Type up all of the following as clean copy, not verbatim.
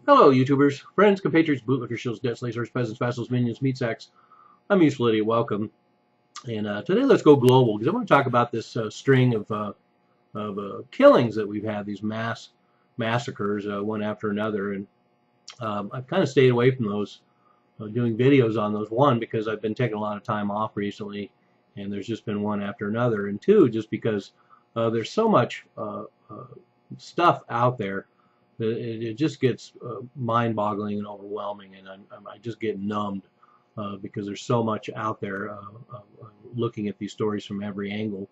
Hello, YouTubers, friends, compatriots, bootlickers, shields, debt slayers, peasants, vassals, minions, meat sacks. I'm Useful Idiot. Welcome. And today, let's go global because I want to talk about this string of killings that we've had, these massacres, one after another. And I've kind of stayed away from those, doing videos on those. One, because I've been taking a lot of time off recently, and there's just been one after another. And two, just because there's so much stuff out there. It just gets mind-boggling and overwhelming, and I just get numbed because there's so much out there looking at these stories from every angle.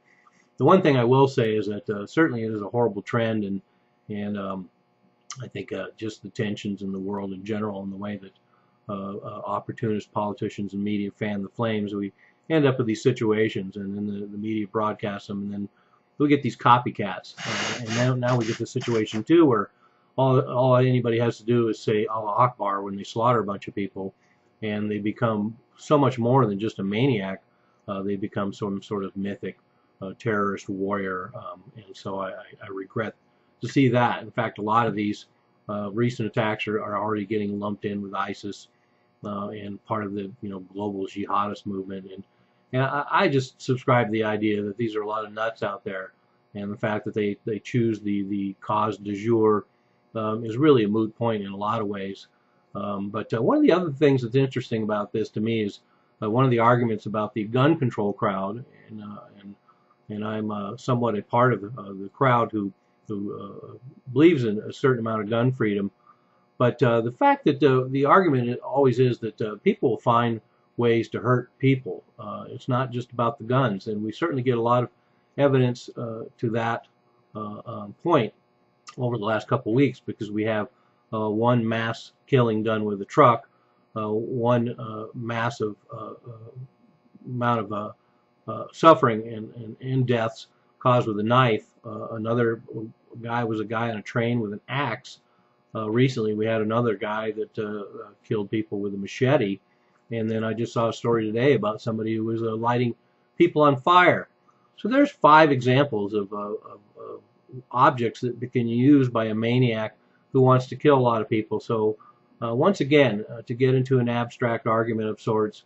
The one thing I will say is that certainly it is a horrible trend, and I think just the tensions in the world in general and the way that opportunist politicians and media fan the flames, we end up with these situations, and then the media broadcasts them, and then we get these copycats. And now we get this situation too where all anybody has to do is say Allah Akbar when they slaughter a bunch of people, and they become so much more than just a maniac. They become some sort of mythic terrorist warrior, and so I regret to see that. In fact, a lot of these recent attacks are already getting lumped in with ISIS and part of the global jihadist movement. And I just subscribe to the idea that these are a lot of nuts out there, and the fact that they choose the cause du jour is really a moot point in a lot of ways. But one of the other things that's interesting about this to me is one of the arguments about the gun control crowd, and I'm somewhat a part of the crowd who believes in a certain amount of gun freedom. But the fact that the argument always is that people will find ways to hurt people. It's not just about the guns, and we certainly get a lot of evidence to that point over the last couple of weeks, because we have one mass killing done with a truck, one massive amount of suffering and deaths caused with a knife. Another guy was a guy on a train with an axe. Recently we had another guy that killed people with a machete, and then I just saw a story today about somebody who was lighting people on fire. So there's 5 examples of objects that can be used by a maniac who wants to kill a lot of people. So once again, to get into an abstract argument of sorts,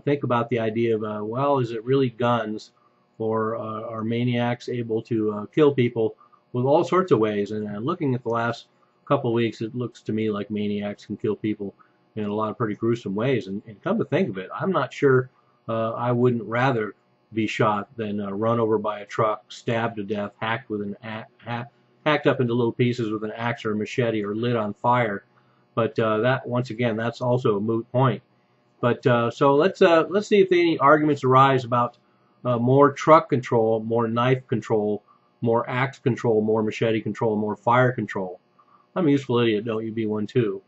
think about the idea of, well, is it really guns, or are maniacs able to kill people with all sorts of ways? And looking at the last couple of weeks, it looks to me like maniacs can kill people in a lot of pretty gruesome ways. And come to think of it, I'm not sure I wouldn't rather be shot than run over by a truck, stabbed to death, hacked up into little pieces with an axe or a machete, or lit on fire. But that, once again, that's also a moot point. But so let's see if any arguments arise about more truck control, more knife control, more axe control, more machete control, more fire control. I'm a useful idiot. Don't you be one too.